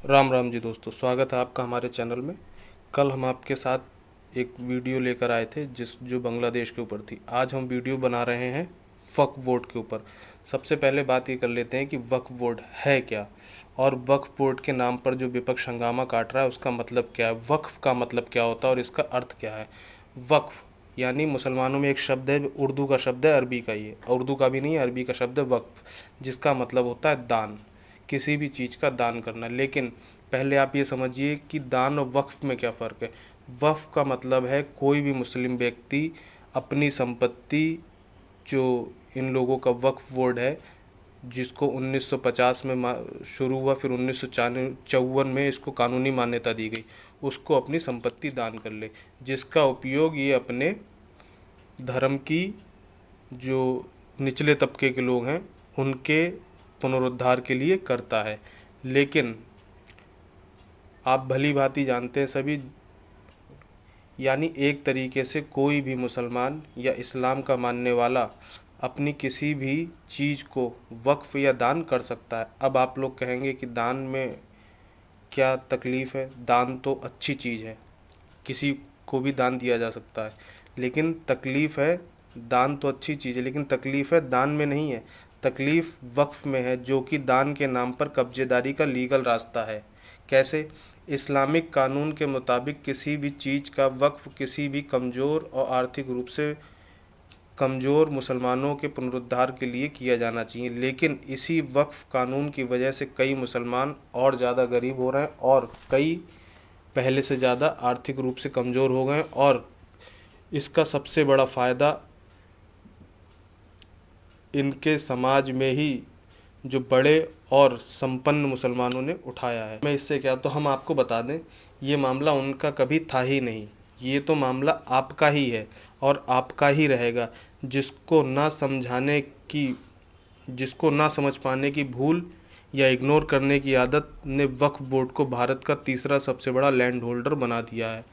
राम राम जी दोस्तों, स्वागत है आपका हमारे चैनल में। कल हम आपके साथ एक वीडियो लेकर आए थे जो बांग्लादेश के ऊपर थी। आज हम वीडियो बना रहे हैं वक्फ बोर्ड के ऊपर। सबसे पहले बात ये कर लेते हैं कि वक्फ बोर्ड है क्या, और वक्फ बोर्ड के नाम पर जो विपक्ष हंगामा काट रहा है उसका मतलब क्या है, वक्फ का मतलब क्या होता है और इसका अर्थ क्या है। वक्फ यानी मुसलमानों में एक शब्द है, उर्दू का शब्द है, अरबी का, ये उर्दू का भी नहीं है, अरबी का शब्द है वक्फ, जिसका मतलब होता है दान, किसी भी चीज़ का दान करना। लेकिन पहले आप ये समझिए कि दान और वक्फ में क्या फ़र्क है। वक्फ का मतलब है कोई भी मुस्लिम व्यक्ति अपनी संपत्ति, जो इन लोगों का वक्फ बोर्ड है जिसको 1950 में शुरू हुआ, फिर 1954 में इसको कानूनी मान्यता दी गई, उसको अपनी संपत्ति दान कर ले, जिसका उपयोग ये अपने धर्म की, जो निचले तबके के लोग हैं उनके पुनरुद्धार के लिए करता है। लेकिन आप भली भांति जानते हैं सभी, यानी एक तरीके से कोई भी मुसलमान या इस्लाम का मानने वाला अपनी किसी भी चीज़ को वक्फ या दान कर सकता है। अब आप लोग कहेंगे कि दान में क्या तकलीफ़ है, दान तो अच्छी चीज़ है, किसी को भी दान दिया जा सकता है। लेकिन तकलीफ़ है, दान तो अच्छी चीज़ है लेकिन तकलीफ़ है दान में नहीं है, तकलीफ़ वक्फ में है, जो कि दान के नाम पर कब्जेदारी का लीगल रास्ता है। कैसे? इस्लामिक कानून के मुताबिक किसी भी चीज़ का वक्फ किसी भी कमज़ोर और आर्थिक रूप से कमज़ोर मुसलमानों के पुनरुद्धार के लिए किया जाना चाहिए। लेकिन इसी वक्फ कानून की वजह से कई मुसलमान और ज़्यादा गरीब हो रहे हैं और कई पहले से ज़्यादा आर्थिक रूप से कमज़ोर हो गए, और इसका सबसे बड़ा फ़ायदा इनके समाज में ही जो बड़े और संपन्न मुसलमानों ने उठाया है। मैं इससे क्या, तो हम आपको बता दें, ये मामला उनका कभी था ही नहीं, ये तो मामला आपका ही है और आपका ही रहेगा। जिसको ना समझ पाने की भूल या इग्नोर करने की आदत ने वक्फ बोर्ड को भारत का तीसरा सबसे बड़ा लैंड होल्डर बना दिया है।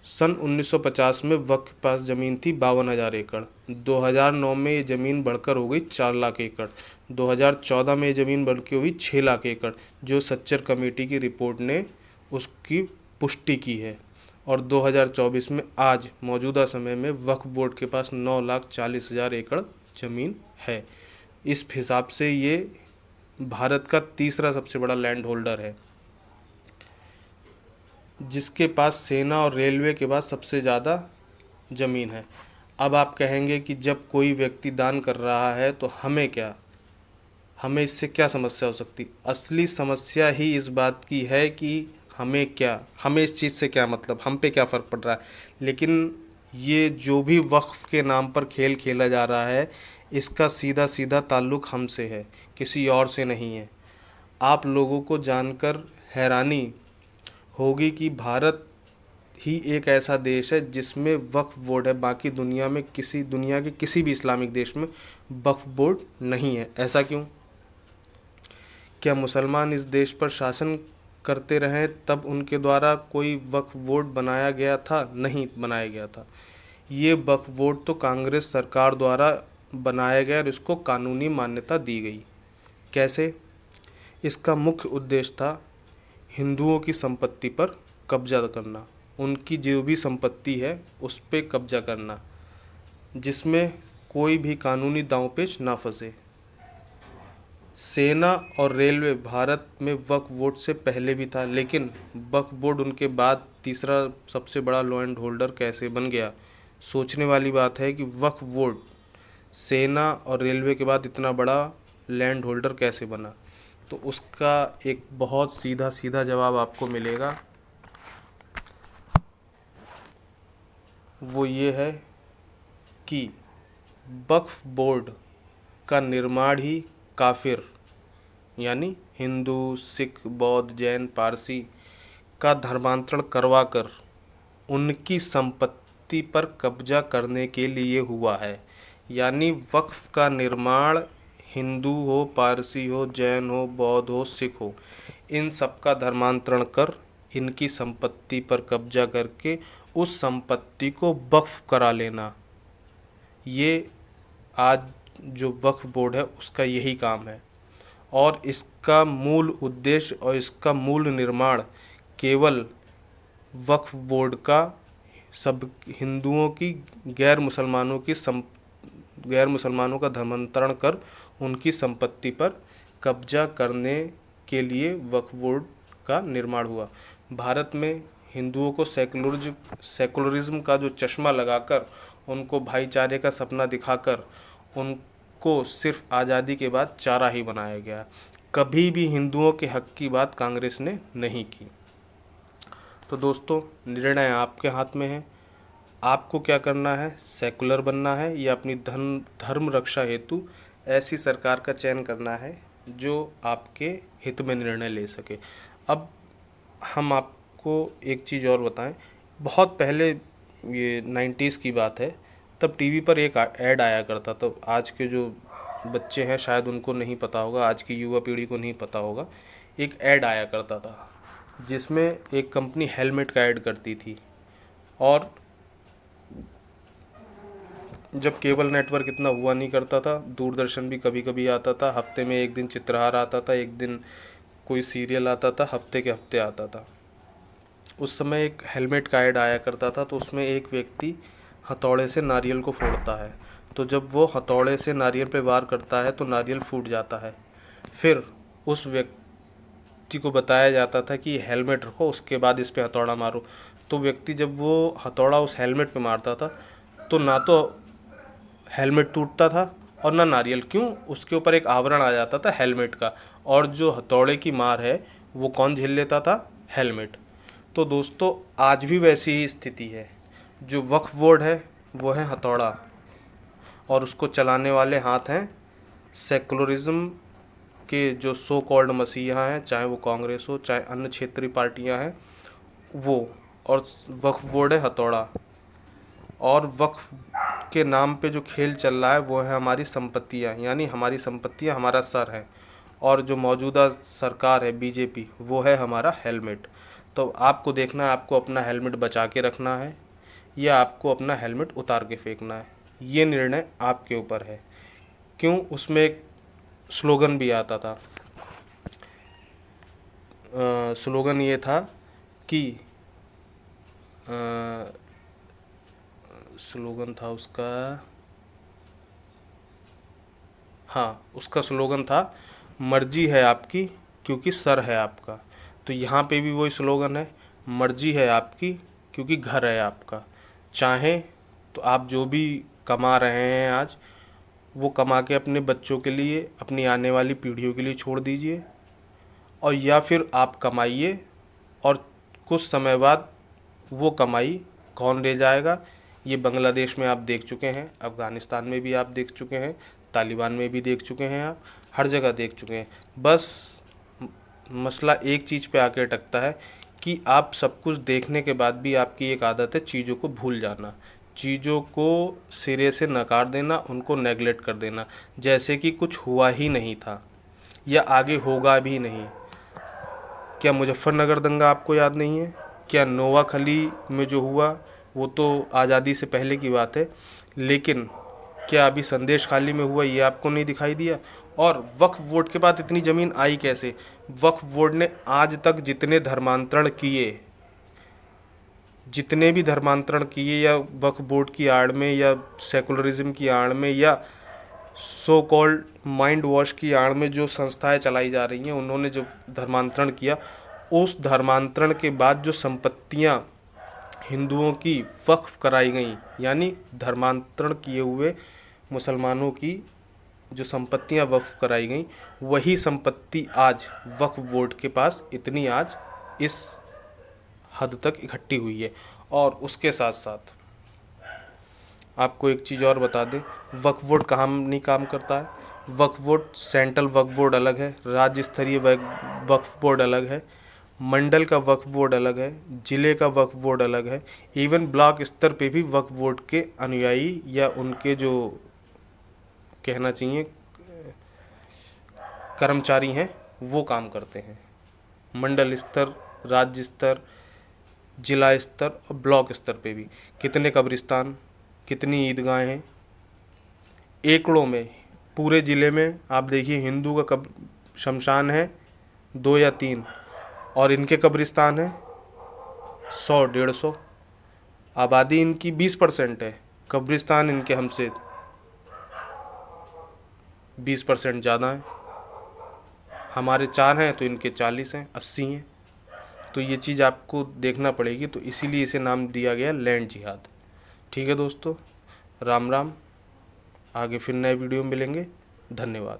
सन 1950 में वक्फ के पास ज़मीन थी 52,000 एकड़। 2009 में ये ज़मीन बढ़कर हो गई 4 लाख एकड़। 2014 में ये ज़मीन बढ़ के हुई 6 लाख एकड़, जो सच्चर कमेटी की रिपोर्ट ने उसकी पुष्टि की है। और 2024 में आज मौजूदा समय में वक्फ बोर्ड के पास 9,40,000 एकड़ ज़मीन है। इस हिसाब से ये भारत का तीसरा सबसे बड़ा लैंड होल्डर है, जिसके पास सेना और रेलवे के बाद सबसे ज़्यादा ज़मीन है। अब आप कहेंगे कि जब कोई व्यक्ति दान कर रहा है तो हमें क्या, हमें इससे क्या समस्या हो सकती। असली समस्या ही इस बात की है कि हमें क्या, हमें इस चीज़ से क्या मतलब, हम पे क्या फ़र्क पड़ रहा है। लेकिन ये जो भी वक्फ के नाम पर खेल खेला जा रहा है, इसका सीधा सीधा ताल्लुक़ हमसे है, किसी और से नहीं है। आप लोगों को जानकर हैरानी होगी कि भारत ही एक ऐसा देश है जिसमें वक्फ बोर्ड है, बाकी दुनिया के किसी भी इस्लामिक देश में वक्फ बोर्ड नहीं है। ऐसा क्यों? क्या मुसलमान इस देश पर शासन करते रहे तब उनके द्वारा कोई वक्फ बोर्ड बनाया गया था? नहीं बनाया गया था। ये वक्फ बोर्ड तो कांग्रेस सरकार द्वारा बनाया गया और इसको कानूनी मान्यता दी गई। कैसे? इसका मुख्य उद्देश्य था हिंदुओं की संपत्ति पर कब्जा करना, उनकी जो भी संपत्ति है उस पर कब्जा करना, जिसमें कोई भी कानूनी दांवपेच ना फंसे। सेना और रेलवे भारत में वक्फ बोर्ड से पहले भी था, लेकिन वक्फ बोर्ड उनके बाद तीसरा सबसे बड़ा लैंड होल्डर कैसे बन गया? सोचने वाली बात है कि वक्फ बोर्ड सेना और रेलवे के बाद इतना बड़ा लैंड होल्डर कैसे बना। तो उसका एक बहुत सीधा सीधा जवाब आपको मिलेगा, वो ये है कि वक्फ बोर्ड का निर्माण ही काफिर, यानी हिंदू, सिख, बौद्ध, जैन, पारसी का धर्मांतरण करवाकर उनकी संपत्ति पर कब्जा करने के लिए हुआ है। यानी वक्फ का निर्माण हिंदू हो, पारसी हो, जैन हो, बौद्ध हो, सिख हो, इन सब का धर्मांतरण कर इनकी संपत्ति पर कब्जा करके उस संपत्ति को वक्फ करा लेना, ये आज जो वक्फ बोर्ड है उसका यही काम है। और इसका मूल उद्देश्य और इसका मूल निर्माण केवल वक्फ बोर्ड का सब हिंदुओं की गैर मुसलमानों का धर्मांतरण कर उनकी संपत्ति पर कब्जा करने के लिए वक्फ बोर्ड का निर्माण हुआ। भारत में हिंदुओं को सेकुलरिज्म का जो चश्मा लगाकर, उनको भाईचारे का सपना दिखाकर, उनको सिर्फ आज़ादी के बाद चारा ही बनाया गया। कभी भी हिंदुओं के हक की बात कांग्रेस ने नहीं की। तो दोस्तों, निर्णय आपके हाथ में है। आपको क्या करना है, सेकुलर बनना है या अपनी धर्म रक्षा हेतु ऐसी सरकार का चयन करना है जो आपके हित में निर्णय ले सके। अब हम आपको एक चीज़ और बताएं। बहुत पहले, ये 90s की बात है, तब टीवी पर एक ऐड आया करता था। आज के जो बच्चे हैं शायद उनको नहीं पता होगा, आज की युवा पीढ़ी को नहीं पता होगा। एक ऐड आया करता था जिसमें एक कंपनी हेलमेट का ऐड करती थी, और जब केबल नेटवर्क इतना हुआ नहीं करता था, दूरदर्शन भी कभी कभी आता था, हफ्ते में एक दिन चित्रहार आता था, एक दिन कोई सीरियल आता था, हफ्ते के हफ्ते आता था। उस समय एक हेलमेट का ऐड आया करता था, तो उसमें एक व्यक्ति हथौड़े से नारियल को फोड़ता है। तो जब वो हथौड़े से नारियल पे वार करता है तो नारियल फूट जाता है। फिर उस व्यक्ति को बताया जाता था कि हेलमेट रखो, उसके बाद इस पे हथौड़ा मारो। तो व्यक्ति जब वो हथौड़ा उस हेलमेट पे मारता था तो ना तो हेलमेट टूटता था और ना नारियल। क्यों? उसके ऊपर एक आवरण आ जाता था हेलमेट का, और जो हथौड़े की मार है वो कौन झेल लेता था? हेलमेट। तो दोस्तों, आज भी वैसी ही स्थिति है। जो वक्फ बोर्ड है वो है हथौड़ा, और उसको चलाने वाले हाथ हैं सेकुलरिज्म के जो सो कॉल्ड मसीहा हैं, चाहे वो कांग्रेस हो, चाहे अन्य क्षेत्रीय पार्टियां हैं वो, और वक्फ बोर्ड है हथौड़ा। और वक्फ के नाम पे जो खेल चल रहा है वो है हमारी संपत्तियां, यानी हमारी संपत्तियां हमारा सर है, और जो मौजूदा सरकार है बीजेपी, वो है हमारा हेलमेट। तो आपको देखना है, आपको अपना हेलमेट बचा के रखना है या आपको अपना हेलमेट उतार के फेंकना है। ये निर्णय आपके ऊपर है। क्यों? उसमें एक स्लोगन भी आता था। स्लोगन ये था कि स्लोगन था उसका, हाँ, उसका स्लोगन था मर्जी है आपकी क्योंकि सर है आपका। तो यहाँ पे भी वही स्लोगन है, मर्जी है आपकी क्योंकि घर है आपका। चाहे तो आप जो भी कमा रहे हैं आज, वो कमा के अपने बच्चों के लिए, अपनी आने वाली पीढ़ियों के लिए छोड़ दीजिए, और या फिर आप कमाइए और कुछ समय बाद वो कमाई कौन ले जाएगा? ये बांग्लादेश में आप देख चुके हैं, अफ़गानिस्तान में भी आप देख चुके हैं, तालिबान में भी देख चुके हैं, आप हर जगह देख चुके हैं। बस मसला एक चीज़ पे आके अटकता है कि आप सब कुछ देखने के बाद भी आपकी एक आदत है चीज़ों को भूल जाना, चीज़ों को सिरे से नकार देना, उनको नेगलेक्ट कर देना, जैसे कि कुछ हुआ ही नहीं था या आगे होगा भी नहीं। क्या मुजफ्फरनगर दंगा आपको याद नहीं है? क्या नोआखली में जो हुआ वो तो आज़ादी से पहले की बात है, लेकिन क्या अभी संदेश खाली में हुआ ये आपको नहीं दिखाई दिया? और वक्फ बोर्ड के पास इतनी ज़मीन आई कैसे? वक्फ बोर्ड ने आज तक जितने भी धर्मांतरण किए, या वक्फ बोर्ड की आड़ में, या सेकुलरिज्म की आड़ में, या सो कॉल्ड माइंड वॉश की आड़ में जो संस्थाएं चलाई जा रही हैं, उन्होंने जो धर्मांतरण किया, उस धर्मांतरण के बाद जो संपत्तियां हिंदुओं की वक्फ कराई गई, यानी धर्मांतरण किए हुए मुसलमानों की जो संपत्तियां वक्फ कराई गई, वही संपत्ति आज वक्फ बोर्ड के पास इतनी आज इस हद तक इकट्ठी हुई है। और उसके साथ साथ आपको एक चीज़ और बता दें, वक्फ बोर्ड कहाँ नहीं काम करता है। वक्फ बोर्ड, सेंट्रल वक्फ बोर्ड अलग है, राज्य स्तरीय वक्फ बोर्ड अलग है, मंडल का वक्फ बोर्ड अलग है, ज़िले का वक्फ बोर्ड अलग है, इवन ब्लॉक स्तर पे भी वक्फ बोर्ड के अनुयायी या उनके जो कहना चाहिए कर्मचारी हैं वो काम करते हैं। मंडल स्तर, राज्य स्तर, जिला स्तर और ब्लॉक स्तर पे भी कितने कब्रिस्तान, कितनी ईदगाहें हैं, एकड़ों में। पूरे ज़िले में आप देखिए हिंदू का शमशान है 2 या 3, और इनके कब्रिस्तान है 100-150। आबादी इनकी 20% है, कब्रिस्तान इनके हमसे 20% ज़्यादा है। हमारे 4 हैं तो इनके 40 हैं, 80 हैं। तो ये चीज़ आपको देखना पड़ेगी, तो इसीलिए इसे नाम दिया गया लैंड जिहाद। ठीक है दोस्तों, राम राम। आगे फिर नए वीडियो में मिलेंगे। धन्यवाद।